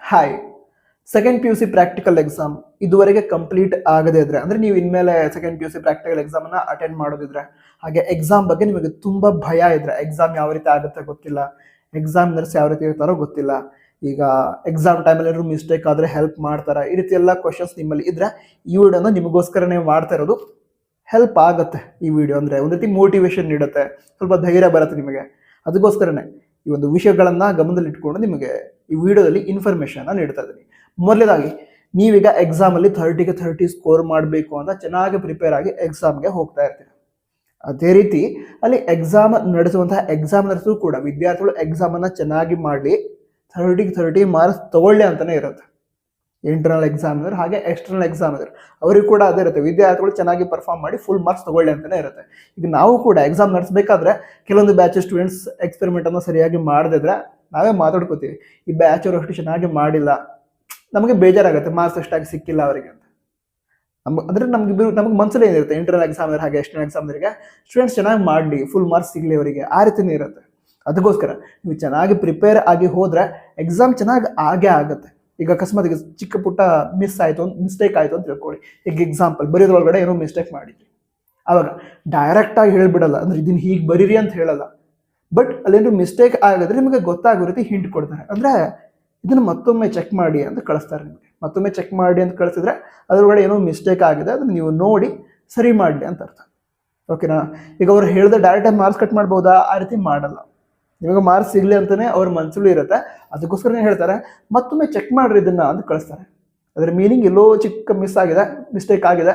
Hi. Second P U C practical exam ಇದುವರೆಗೆ complete ಆಗದೇ ಇದ್ರೆ ಅಂದರೆ ನೀವು ಇನ್ಮೇಲೆ second P U C practical ಎಕ್ಸಾಮನ್ನು ಅಟೆಂಡ್ ಮಾಡೋದಿದ್ರೆ, ಹಾಗೆ ಎಕ್ಸಾಮ್ ಬಗ್ಗೆ ನಿಮಗೆ ತುಂಬ ಭಯ ಇದ್ರೆ, ಎಕ್ಸಾಮ್ ಯಾವ ರೀತಿ ಆಗುತ್ತೆ ಗೊತ್ತಿಲ್ಲ, ಎಕ್ಸಾಮಿನರ್ಸ್ ಯಾವ ರೀತಿ ಇರ್ತಾರೋ ಗೊತ್ತಿಲ್ಲ, ಈಗ ಎಕ್ಸಾಮ್ ಟೈಮಲ್ಲಿ ಏನಾದ್ರು ಮಿಸ್ಟೇಕ್ ಆದರೆ ಹೆಲ್ಪ್ ಮಾಡ್ತಾರೆ, ಈ ರೀತಿ ಎಲ್ಲ ಕ್ವಶನ್ಸ್ ನಿಮ್ಮಲ್ಲಿ ಇದ್ರೆ ಈ ವಿಡಿಯೋನ ನಿಮಗೋಸ್ಕರನೇ ಮಾಡ್ತಾ ಇರೋದು. ಹೆಲ್ಪ್ ಆಗುತ್ತೆ ಈ ವಿಡಿಯೋ, ಅಂದರೆ ಒಂದು ರೀತಿ ಮೋಟಿವೇಶನ್ ನೀಡುತ್ತೆ, ಸ್ವಲ್ಪ ಧೈರ್ಯ ಬರುತ್ತೆ ನಿಮಗೆ. ಅದಕ್ಕೋಸ್ಕರನೇ ಈ ಒಂದು ವಿಷಯಗಳನ್ನ ಗಮನದಲ್ಲಿಟ್ಕೊಂಡು ನಿಮಗೆ ಈ ವಿಡಿಯೋದಲ್ಲಿ ಇನ್ಫಾರ್ಮೇಶನ್ ನೀಡ್ತಾ ಇದ್ದೀನಿ. ಮೊದಲನೇದಾಗಿ, ನೀವೀಗ ಎಕ್ಸಾಮಲ್ಲಿ 30ಗೆ 30 ಸ್ಕೋರ್ ಮಾಡಬೇಕು ಅಂತ ಚೆನ್ನಾಗಿ ಪ್ರಿಪೇರ್ ಆಗಿ ಎಕ್ಸಾಮ್ಗೆ ಹೋಗ್ತಾ ಇರ್ತೀರ. ಅದೇ ರೀತಿ ಅಲ್ಲಿ ಎಕ್ಸಾಮ್ ನಡೆಸುವಂತಹ ಎಕ್ಸಾಮಿನರ್ಸು ಕೂಡ ವಿದ್ಯಾರ್ಥಿಗಳು ಎಕ್ಸಾಮನ್ನು ಚೆನ್ನಾಗಿ ಮಾಡಲಿ, 30ಗೆ 30 ಮಾರ್ಕ್ಸ್ ತಗೊಳ್ಳಿ ಅಂತಲೇ ಇರುತ್ತೆ. ಇಂಟರ್ನಲ್ ಎಕ್ಸಾಮಿನರ್ ಹಾಗೆ ಎಕ್ಸ್ಟರ್ನಲ್ ಎಕ್ಸಾಮಿನರ್ ಅವರಿಗೂ ಕೂಡ ಅದೇ ಇರುತ್ತೆ, ವಿದ್ಯಾರ್ಥಿಗಳು ಚೆನ್ನಾಗಿ ಪರ್ಫಾರ್ಮ್ ಮಾಡಿ ಫುಲ್ ಮಾರ್ಕ್ಸ್ ತಗೊಳ್ಳಿ ಅಂತಲೇ ಇರುತ್ತೆ. ಈಗ ನಾವು ಕೂಡ ಎಕ್ಸಾಮ್ ನಡೆಸಬೇಕಾದ್ರೆ ಕೆಲವೊಂದು ಬ್ಯಾಚ್ ಸ್ಟೂಡೆಂಟ್ಸ್ ಎಕ್ಸ್ಪೆರಿಮೆಂಟನ್ನು ಸರಿಯಾಗಿ ಮಾಡದಿದ್ರೆ ನಾವೇ ಮಾತಾಡ್ಕೋತೀವಿ, ಈ ಬ್ಯಾಚ್ ಅವರು ಅಷ್ಟು ಚೆನ್ನಾಗಿ ಮಾಡಿಲ್ಲ, ನಮಗೆ ಬೇಜಾರಾಗುತ್ತೆ, ಮಾರ್ಕ್ಸ್ ಅಷ್ಟಾಗಿ ಸಿಕ್ಕಿಲ್ಲ ಅವರಿಗೆ ಅಂತ. ಅಂದರೆ ನಮಗೆ ಮನಸ್ಸಲ್ಲಿ ಏನಿರುತ್ತೆ, ಇಂಟರ್ನಲ್ ಎಕ್ಸಾಮಿನರ್ ಹಾಗೆ ಎಕ್ಸ್ಟರ್ನಲ್ ಎಕ್ಸಾಮಿನರ್ಗೆ ಸ್ಟೂಡೆಂಟ್ಸ್ ಚೆನ್ನಾಗಿ ಮಾಡಲಿ, ಫುಲ್ ಮಾರ್ಕ್ಸ್ ಸಿಗಲಿ ಅವರಿಗೆ, ಆ ರೀತಿಯೇ ಇರುತ್ತೆ. ಅದಕ್ಕೋಸ್ಕರ ನೀವು ಚೆನ್ನಾಗಿ ಪ್ರಿಪೇರ್ ಆಗಿ ಹೋದರೆ ಎಕ್ಸಾಮ್ ಚೆನ್ನಾಗಿ ಆಗೇ ಆಗುತ್ತೆ. ಈಗ ಅಕಸ್ಮಾತ್ ಈಗ ಚಿಕ್ಕ ಪುಟ್ಟ ಮಿಸ್ಟೇಕ್ ಆಯಿತು ಅಂತ ತಿಳ್ಕೊಳ್ಳಿ. ಈಗ ಎಕ್ಸಾಂಪಲ್ ಬರೆಯೋದ್ರೊಳಗಡೆ ಏನೋ ಮಿಸ್ಟೇಕ್ ಮಾಡಿದ್ರಿ, ಆವಾಗ ಡೈರೆಕ್ಟಾಗಿ ಹೇಳಿಬಿಡಲ್ಲ, ಅಂದರೆ ಇದನ್ನು ಹೀಗೆ ಬರೀರಿ ಅಂತ ಹೇಳಲ್ಲ, ಬಟ್ ಅಲ್ಲೇನು ಮಿಸ್ಟೇಕ್ ಆಗಿದ್ರೆ ನಿಮಗೆ ಗೊತ್ತಾಗೋ ರೀತಿ ಹಿಂಟ್ ಕೊಡ್ತಾರೆ. ಅಂದರೆ ಇದನ್ನು ಮತ್ತೊಮ್ಮೆ ಚೆಕ್ ಮಾಡಿ ಅಂತ ಕಳಿಸ್ತಾರೆ ನಿಮಗೆ. ಮತ್ತೊಮ್ಮೆ ಚೆಕ್ ಮಾಡಿ ಅಂತ ಕಳಿಸಿದ್ರೆ ಅದರೊಳಗಡೆ ಏನೋ ಮಿಸ್ಟೇಕ್ ಆಗಿದೆ, ಅದನ್ನು ನೀವು ನೋಡಿ ಸರಿ ಮಾಡಲಿ ಅಂತ ಅರ್ಥ. ಓಕೆನಾ? ಈಗ ಅವ್ರು ಹೇಳಿದ್ರೆ ಡೈರೆಕ್ಟಾಗಿ ಮಾರ್ಕ್ಸ್ ಕಟ್ ಮಾಡ್ಬೋದಾ? ಆ ರೀತಿ ಮಾಡಲ್ಲ. ನಿಮಗೆ ಮಾರ್ಕ್ಸ್ ಸಿಗಲಿ ಅಂತಲೇ ಅವ್ರ ಮನಸ್ಸಲ್ಲೂ ಇರುತ್ತೆ, ಅದಕ್ಕೋಸ್ಕರನೇ ಹೇಳ್ತಾರೆ ಮತ್ತೊಮ್ಮೆ ಚೆಕ್ ಮಾಡ್ರಿ ಇದನ್ನು ಅಂತ ಕಳಿಸ್ತಾರೆ. ಅದರ ಮೀನಿಂಗ್ ಎಲ್ಲೋ ಚಿಕ್ಕ ಮಿಸ್ಟೇಕ್ ಆಗಿದೆ,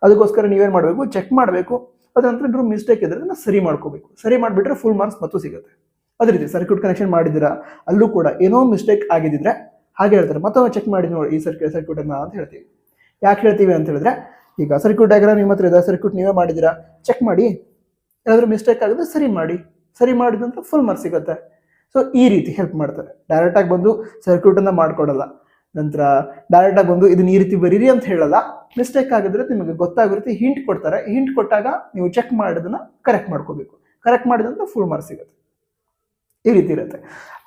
ಅದಕ್ಕೋಸ್ಕರ ನೀವೇನು ಮಾಡಬೇಕು, ಚೆಕ್ ಮಾಡಬೇಕು, ಅದ ನಂತರ ಏನಾದ್ರು ಮಿಸ್ಟೇಕ್ ಇದ್ರೆ ಅದನ್ನು ಸರಿ ಮಾಡ್ಕೋಬೇಕು. ಸರಿ ಮಾಡಿಬಿಟ್ರೆ ಫುಲ್ ಮಾರ್ಕ್ಸ್ ಮತ್ತು ಸಿಗುತ್ತೆ. ಅದೇ ರೀತಿ ಸರ್ಕ್ಯೂಟ್ ಕನೆಕ್ಷನ್ ಮಾಡಿದ್ದೀರಾ, ಅಲ್ಲೂ ಕೂಡ ಏನೋ ಮಿಸ್ಟೇಕ್ ಆಗಿದ್ದಿದ್ರೆ ಹಾಗೆ ಹೇಳ್ತಾರೆ, ಮತ್ತೊಮ್ಮೆ ಚೆಕ್ ಮಾಡಿ ನೋಡಿ ಈ ಸರ್ಕ್ಯೂಟನ್ನು ಅಂತ ಹೇಳ್ತೀವಿ. ಯಾಕೆ ಹೇಳ್ತೀವಿ ಅಂತ ಹೇಳಿದ್ರೆ, ಈಗ ಸರ್ಕ್ಯೂಟ್ ಡಯಾಗ್ರಾಮ್ ನಿಮ್ಮ ಹತ್ರ ಇದೆ, ಸರ್ಕ್ಯೂಟ್ ನೀವೇ ಮಾಡಿದ್ದೀರಾ, ಚೆಕ್ ಮಾಡಿ, ಏನಾದರೂ ಮಿಸ್ಟೇಕ್ ಆಗಿದ್ರೆ ಸರಿ ಮಾಡಿ, ಸರಿ ಮಾಡಿದಂದ್ರೆ ಫುಲ್ ಮಾರ್ಕ್ಸ್ ಸಿಗುತ್ತೆ. ಸೊ ಈ ರೀತಿ ಹೆಲ್ಪ್ ಮಾಡ್ತಾರೆ. ಡೈರೆಕ್ಟಾಗಿ ಬಂದು ಸರ್ಕ್ಯೂಟನ್ನು ಮಾಡ್ಕೊಡಲ್ಲ, ನಂತರ ಡೈರೆಕ್ಟಾಗಿ ಬಂದು ಇದನ್ನ ಈ ರೀತಿ ಬರೀರಿ ಅಂತ ಹೇಳಲ್ಲ, ಮಿಸ್ಟೇಕ್ ಆಗಿದ್ರೆ ನಿಮಗೆ ಗೊತ್ತಾಗೋ ರೀತಿ ಹಿಂಟ್ ಕೊಡ್ತಾರೆ. ಹಿಂಟ್ ಕೊಟ್ಟಾಗ ನೀವು ಚೆಕ್ ಮಾಡಿದನ್ನ ಕರೆಕ್ಟ್ ಮಾಡ್ಕೋಬೇಕು, ಕರೆಕ್ಟ್ ಮಾಡಿದಂದ್ರೆ ಫುಲ್ ಮಾರ್ಕ್ಸ್ ಸಿಗುತ್ತೆ. ಈ ರೀತಿ ಇರುತ್ತೆ.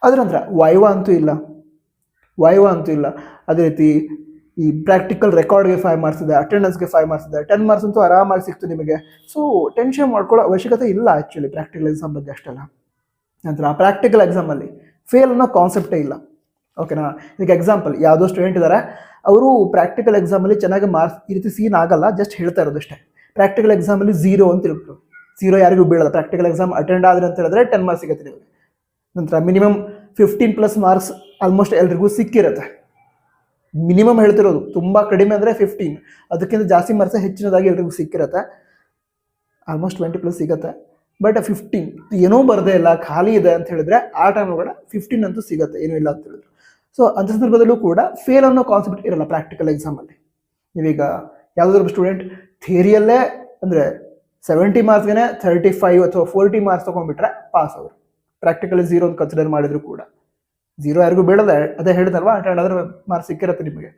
ಅದರ ನಂತರ ವೈವಾ ಅಂತೂ ಇಲ್ಲ. ಅದೇ ರೀತಿ ಈ ಪ್ರಾಕ್ಟಿಕಲ್ ರೆಕಾರ್ಡ್ಗೆ 5 ಮಾರ್ಕ್ಸ್ ಇದೆ, ಅಟೆಂಡೆನ್ಸ್ಗೆ 5 ಮಾರ್ಕ್ಸ್ ಇದೆ, 10 ಮಾರ್ಕ್ಸ್ ಅಂತೂ ಆರಾಮಾಗಿ ಸಿಕ್ತು ನಿಮಗೆ. ಸೊ ಟೆನ್ಷನ್ ಮಾಡ್ಕೊಳ್ಳೋ ಅವಶ್ಯಕತೆ ಇಲ್ಲ ಆ್ಯಕ್ಚುಲಿ ಪ್ರಾಕ್ಟಿಕಲ್ ಎಕ್ಸಾಮ್ ಬಗ್ಗೆ ಅಷ್ಟೆಲ್ಲ. ನಂತರ ಆ ಪ್ರಾಕ್ಟಿಕಲ್ ಎಕ್ಸಾಮಲ್ಲಿ ಫೇಲ್ ಅನ್ನೋ ಕಾನ್ಸೆಪ್ಟೇ ಇಲ್ಲ. ಓಕೆನಾ? ಈಗ ಎಕ್ಸಾಂಪಲ್ ಯಾವುದೋ ಸ್ಟೂಡೆಂಟ್ ಇದ್ದಾರೆ, ಅವರು ಪ್ರಾಕ್ಟಿಕಲ್ ಎಕ್ಸಾಮಲ್ಲಿ ಚೆನ್ನಾಗಿ ಮಾರ್ಕ್ಸ್ ಈ ರೀತಿ ಸೀನ್ ಆಗಲ್ಲ, ಜಸ್ಟ್ ಹೇಳ್ತಾ ಇರೋದಷ್ಟೇ. ಪ್ರಾಕ್ಟಿಕಲ್ ಎಕ್ಸಾಮಲ್ಲಿ 0 ಅಂತ ತಿಳ್ಕೊಂಡು, 0 ಯಾರಿಗೂ ಬೀಳಲ್ಲ. ಪ್ರಾಕ್ಟಿಕಲ್ ಎಕ್ಸಾಮ್ ಅಟೆಂಡ್ ಆದ್ರೆ ಅಂತ ಹೇಳಿದ್ರೆ 10 ಮಾರ್ಕ್ಸ್ ಸಿಗುತ್ತೆ ನಿಮಗೆ. ನಂತರ ಮಿನಿಮಮ್ 15+ ಮಾರ್ಕ್ಸ್ ಆಲ್ಮೋಸ್ಟ್ ಎಲ್ರಿಗೂ ಸಿಕ್ಕಿರುತ್ತೆ. ಮಿನಿಮಮ್ ಹೇಳ್ತಿರೋದು, ತುಂಬ ಕಡಿಮೆ ಅಂದರೆ 15, ಅದಕ್ಕಿಂತ ಜಾಸ್ತಿ ಮಾರ್ಕ್ಸ್ ಹೆಚ್ಚಿನದಾಗಿ ಎಲ್ರಿಗೂ ಸಿಕ್ಕಿರುತ್ತೆ. ಆಲ್ಮೋಸ್ಟ್ 20+ ಸಿಗುತ್ತೆ. ಬಟ್ 15 ಏನೋ ಬರದೇ ಇಲ್ಲ, ಖಾಲಿ ಇದೆ ಅಂತ ಹೇಳಿದ್ರೆ ಆ ಟೈಮ್ ಒಳಗಡೆ 15 ಅಂತೂ ಸಿಗುತ್ತೆ, ಏನೂ ಇಲ್ಲ ಅಂತ ಹೇಳಿದ್ರು. ಸೊ ಅಂಥ ಸಂದರ್ಭದಲ್ಲೂ ಕೂಡ ಫೇಲ್ ಅನ್ನೋ ಕಾನ್ಸೆಪ್ಟ್ ಇರಲ್ಲ ಪ್ರಾಕ್ಟಿಕಲ್ ಎಕ್ಸಾಮಲ್ಲಿ. ನೀವೀಗ ಯಾವುದಾದ್ರು ಸ್ಟೂಡೆಂಟ್ ಥಿಯರಿಯಲ್ಲೇ ಅಂದರೆ 70 ಮಾರ್ಕ್ಸ್ಗೆ 35 ಅಥವಾ 40 ಮಾರ್ಕ್ಸ್ ತೊಗೊಂಡ್ಬಿಟ್ರೆ ಪಾಸ್ ಅವರು. ಪ್ರಾಕ್ಟಿಕಲಿ 0 ಅಂತ ಕನ್ಸಿಡರ್ ಮಾಡಿದ್ರು ಕೂಡ 0 ಯಾರಿಗೂ ಬೀಳದೆ, ಅದೇ ಹೇಳಿದಲ್ವಾ, ಅಟೆಂಡ್ ಆದರೆ ಮಾರ್ಕ್ಸ್ ಸಿಕ್ಕಿರುತ್ತೆ ನಿಮಗೆ.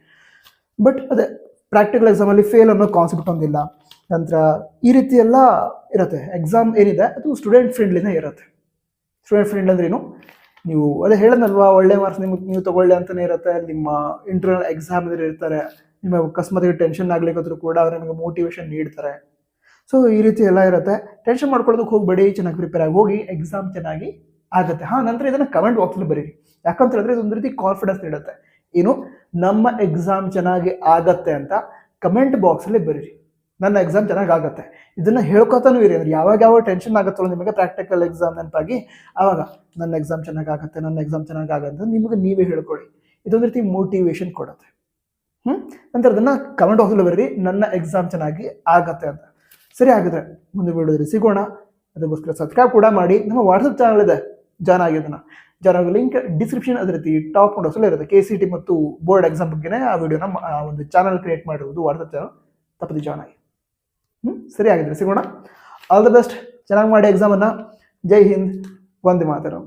ಬಟ್ ಅದೇ ಪ್ರಾಕ್ಟಿಕಲ್ ಎಕ್ಸಾಮಲ್ಲಿ ಫೇಲ್ ಅನ್ನೋ ಕಾನ್ಸೆಪ್ಟ್ ಒಂದಿಲ್ಲ. ನಂತರ ಈ ರೀತಿ ಎಲ್ಲ ಇರುತ್ತೆ. ಎಕ್ಸಾಮ್ ಏನಿದೆ ಅದು ಸ್ಟೂಡೆಂಟ್ ಫ್ರೆಂಡ್ಲಿನೇ ಇರುತ್ತೆ. ಸ್ಟೂಡೆಂಟ್ ಫ್ರೆಂಡ್ಲಿ ಅಂದ್ರೆ ಏನು, ನೀವು ಅದೇ ಹೇಳೋದಲ್ವಾ, ಒಳ್ಳೆ ಮಾರ್ಕ್ಸ್ ನೀವು ತೊಗೊಳ್ಳಿ ಅಂತಲೇ ಇರುತ್ತೆ. ನಿಮ್ಮ ಇಂಟರ್ನಲ್ ಎಕ್ಸಾಮಿನರ್ ಇರ್ತಾರೆ, ನಿಮ್ಮ ಅಕಸ್ಮಾತ್ ಟೆನ್ಷನ್ ಆಗ್ಲಿಕ್ಕಾದ್ರೂ ಕೂಡ ಅವ್ರು ನಿಮಗೆ ಮೋಟಿವೇಶನ್ ನೀಡ್ತಾರೆ. ಸೊ ಈ ರೀತಿ ಎಲ್ಲ ಇರುತ್ತೆ. ಟೆನ್ಷನ್ ಮಾಡ್ಕೊಳ್ಳೋದಕ್ಕೆ ಹೋಗಬೇಡಿ, ಚೆನ್ನಾಗಿ ಪ್ರಿಪೇರ್ ಆಗಿ ಹೋಗಿ, ಎಕ್ಸಾಮ್ ಚೆನ್ನಾಗಿ ಆಗುತ್ತೆ. ನಂತರ ಇದನ್ನು ಕಮೆಂಟ್ ಬಾಕ್ಸಲ್ಲಿ ಬರೀರಿ. ಯಾಕಂತ ಹೇಳಿದ್ರೆ ಇದೊಂದು ರೀತಿ ಕಾನ್ಫಿಡೆನ್ಸ್ ನೀಡುತ್ತೆ. ಏನು, ನಮ್ಮ ಎಕ್ಸಾಮ್ ಚೆನ್ನಾಗಿ ಆಗತ್ತೆ ಅಂತ ಕಮೆಂಟ್ ಬಾಕ್ಸಲ್ಲಿ ಬರೀರಿ, ನನ್ನ ಎಕ್ಸಾಮ್ ಚೆನ್ನಾಗಿ ಆಗುತ್ತೆ. ಇದನ್ನು ಹೇಳ್ಕೊತಾನೂ ಇರಿ. ಅಂದರೆ ಯಾವಾಗ ಟೆನ್ಷನ್ ಆಗುತ್ತಲ್ಲ ನಿಮಗೆ ಪ್ರಾಕ್ಟಿಕಲ್ ಎಕ್ಸಾಮ್ ನೆನಪಾಗಿ, ಆವಾಗ ನನ್ನ ಎಕ್ಸಾಮ್ ಚೆನ್ನಾಗಿ ಆಗುತ್ತೆ ನಿಮಗೆ ನೀವೇ ಹೇಳ್ಕೊಳ್ಳಿ. ಇದೊಂದು ರೀತಿ ಮೋಟಿವೇಶನ್ ಕೊಡುತ್ತೆ. ನಂತರ ಅದನ್ನು ಕಮೆಂಟ್ ಬಾಕ್ಸಲ್ಲಿ ಬರೀರಿ, ನನ್ನ ಎಕ್ಸಾಮ್ ಚೆನ್ನಾಗಿ ಆಗತ್ತೆ ಅಂತ. ಸರಿ, ಆಗಿದ್ರೆ ಮುಂದೆ ವಿಡಿಯೋದಲ್ಲಿ ಸಿಗೋಣ. ಅದಕ್ಕೋಸ್ಕರ ಸಬ್ಸ್ಕ್ರೈಬ್ ಕೂಡ ಮಾಡಿ. ನಮ್ಮ ವಾಟ್ಸಪ್ ಚಾನಲ್ ಇದೆ, ಜಾಯ್ನ್ ಆಗಿ ಲಿಂಕ್ ಡಿಸ್ಕ್ರಿಪ್ಷನ್, ಅದೇ ರೀತಿ ಟಾಪ್ ನೋಡೋಸಲ್ಲ ಇರುತ್ತೆ. KCT ಮತ್ತು ಬೋರ್ಡ್ ಎಕ್ಸಾಮ್ ಬಗ್ಗೆ ಆ ವಿಡಿಯೋನ ಒಂದು ಚಾನಲ್ ಕ್ರಿಯೇಟ್ ಮಾಡಿರೋದು, ವಾಟ್ಸಪ್ ಚಾನಲ್, ತಪ್ಪದೆ ಜಾಯ್ನ್ ಆಗಿ. ಸರಿ, ಆಗಿದ್ರೆ ಸಿಗೋಣ. ಆಲ್ ದ ಬೆಸ್ಟ್, ಚೆನ್ನಾಗಿ ಮಾಡಿ ಎಕ್ಸಾಮನ್ನು. ಜೈ ಹಿಂದ್, ವಂದೇ ಮಾತರಂ.